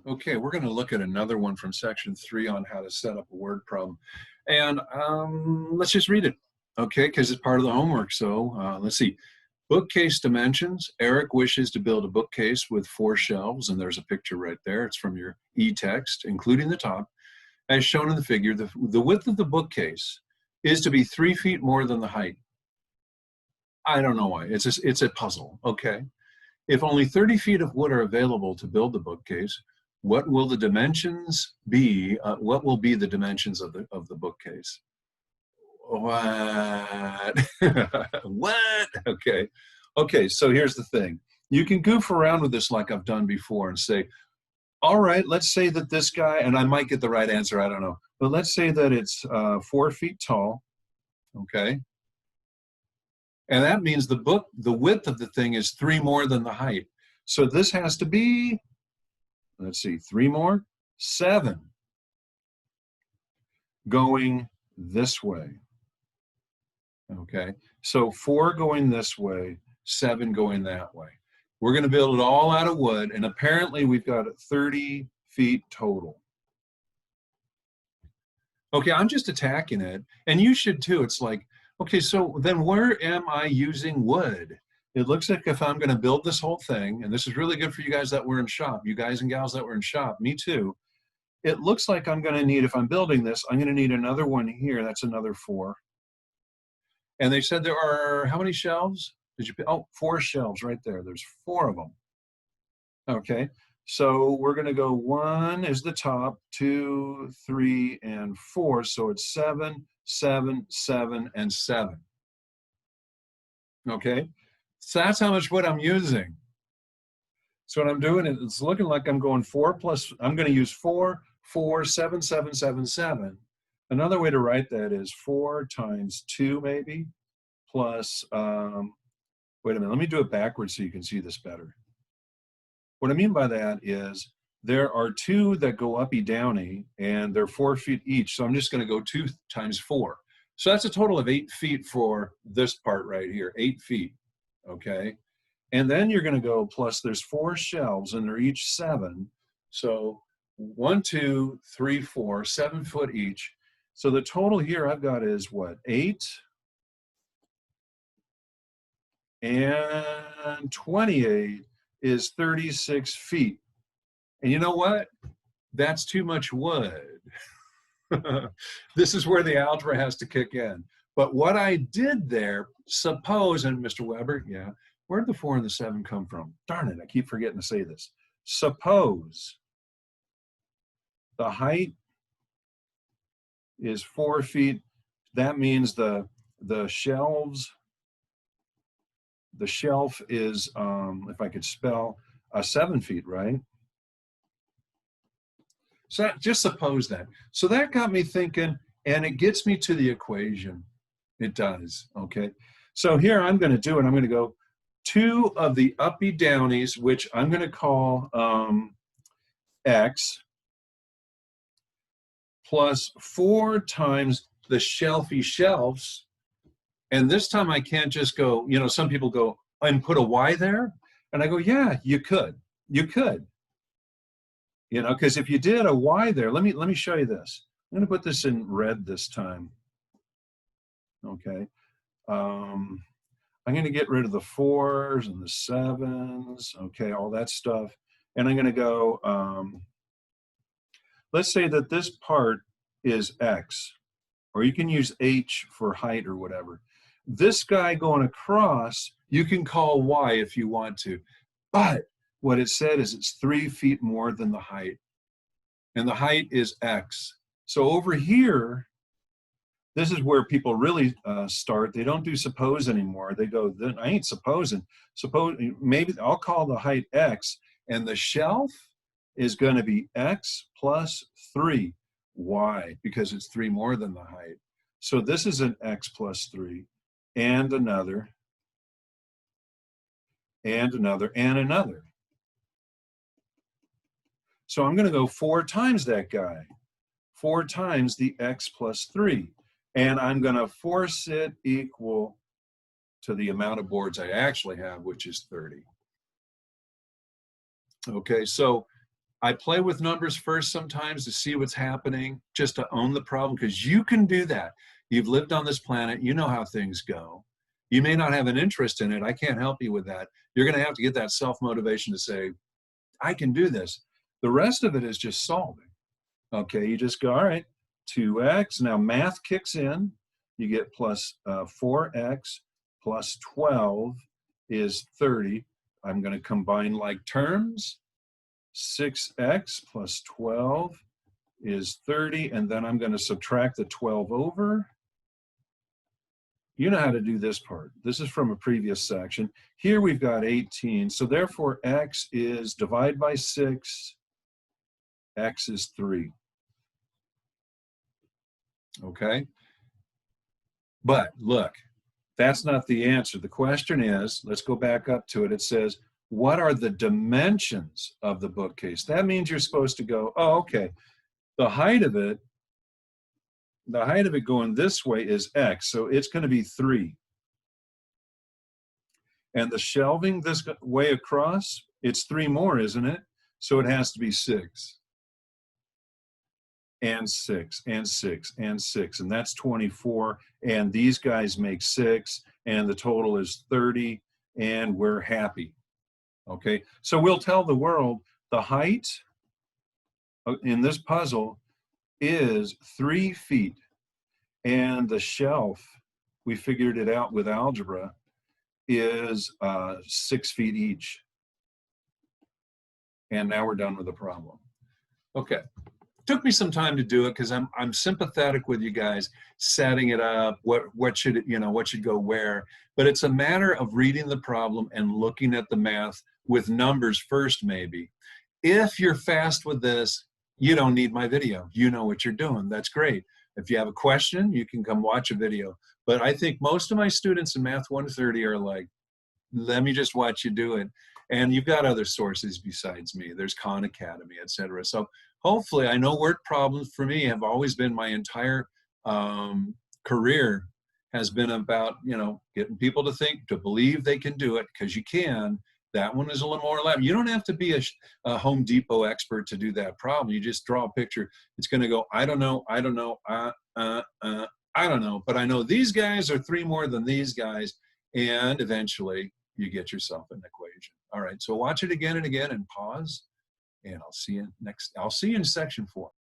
Okay, we're going to look at another one from section 3 on how to set up a word problem. And let's just read it, okay, because it's part of the homework. So let's see. Bookcase dimensions. Eric wishes to build a bookcase with 4 shelves, and there's a picture right there. It's from your e-text, including the top. As shown in the figure, the width of the bookcase is to be 3 feet more than the height. I don't know why. It's a puzzle, okay? If only 30 feet of wood are available to build the bookcase, what will the dimensions be? What will be the dimensions of the bookcase? What? What? Okay. Okay, so here's the thing. You can goof around with this like I've done before and say, all right, let's say that this guy, and I might get the right answer, I don't know, but let's say that it's 4 feet tall, okay? And that means the width of the thing is 3 more than the height. So this has to be, let's see, 3 more, 7 going this way. Okay, so 4 going this way, 7 going that way. We're going to build it all out of wood, and apparently we've got 30 feet total. Okay, I'm just attacking it, and you should too. It's like, okay, so then where am I using wood? It looks like if I'm going to build this whole thing, and this is really good for you guys that were in shop, you guys and gals that were in shop, me too. It looks like I'm going to need, if I'm building this, I'm going to need another one here. That's another 4. And they said there are, how many shelves? Did you, oh, 4 shelves right there. There's 4 of them. Okay, so we're going to go 1 is the top, 2, 3, and 4. So it's 7, 7, 7, and 7. Okay, so that's how much wood I'm using. So what I'm doing is it's looking like I'm going 4 plus, I'm going to use 4, 4, 7, 7, 7, 7. Another way to write that is 4 times 2 maybe, plus, wait a minute, let me do it backwards so you can see this better. What I mean by that is there are 2 that go uppy downy and they're 4 feet each. So I'm just going to go 2 times 4. So that's a total of 8 feet for this part right here, 8 feet, okay? And then you're going to go plus there's 4 shelves and they're each 7. So 1, 2, 3, 4, 7 foot each. So the total here I've got is what, 8 and 28 is 36 feet. And you know what? That's too much wood. This is where the algebra has to kick in. But what I did there, suppose, and Mr. Weber, yeah, where'd the 4 and the 7 come from? Darn it, I keep forgetting to say this. Suppose the height is 4 feet. That means the shelves, the shelf is, if I could spell, 7 feet, right? So just suppose that. So that got me thinking, and it gets me to the equation. It does, okay? So here I'm going to do it. I'm going to go 2 of the uppy downies, which I'm going to call X, plus 4 times the shelfy shelves. And this time I can't just go, you know, some people go and put a Y there. And I go, yeah, you could. You could. You know, because if you did a Y there, let me show you this. I'm going to put this in red this time. Okay. I'm going to get rid of the 4s and the 7s. Okay, all that stuff. And I'm going to go, let's say that this part is X, or you can use H for height or whatever. This guy going across, you can call Y if you want to. But what it said is it's 3 feet more than the height. And the height is X. So over here, this is where people really start. They don't do suppose anymore. They go, I ain't supposing. Suppose, maybe I'll call the height X, and the shelf is going to be X plus 3. Why? Because it's 3 more than the height. So this is an X plus 3, and another, and another, and another. So I'm going to go 4 times that guy, 4 times the X plus 3. And I'm going to force it equal to the amount of boards I actually have, which is 30. Okay, so I play with numbers first sometimes to see what's happening, just to own the problem, because you can do that. You've lived on this planet, you know how things go. You may not have an interest in it. I can't help you with that. You're going to have to get that self-motivation to say, I can do this. The rest of it is just solving. Okay, you just go, all right, 2x. Now math kicks in. You get plus 4x plus 12 is 30. I'm going to combine like terms. 6x plus 12 is 30, and then I'm going to subtract the 12 over. You know how to do this part. This is from a previous section. Here we've got 18, so therefore x is, divide by 6, x is 3. Okay? But look, that's not the answer. The question is, let's go back up to it. It says, what are the dimensions of the bookcase? That means you're supposed to go, oh, okay, the height of it going this way is x, so it's going to be 3. And the shelving this way across, it's 3 more, isn't it? So it has to be 6. And 6, and 6, and 6, and that's 24. And these guys make 6, and the total is 30, and we're happy. Okay, so we'll tell the world the height in this puzzle is 3 feet, and the shelf, we figured it out with algebra, is 6 feet each. And now we're done with the problem. Okay, took me some time to do it because I'm sympathetic with you guys setting it up, what should it, what should go where, but it's a matter of reading the problem and looking at the math with numbers first. Maybe if you're fast with this, you don't need my video. You know what you're doing. That's great. If you have a question, you can come watch a video. But I think most of my students in Math 130 are like, let me just watch you do it. And you've got other sources besides me. There's Khan Academy, etc. So hopefully, I know word problems for me have always been my entire career has been about, getting people to think, to believe they can do it, because you can. That one is a little more elaborate. You don't have to be a Home Depot expert to do that problem. You just draw a picture. It's going to go, I don't know, I don't know, I don't know, but I know these guys are 3 more than these guys, and eventually you get yourself an equation. All right, so watch it again and again and pause, and I'll see you in section 4.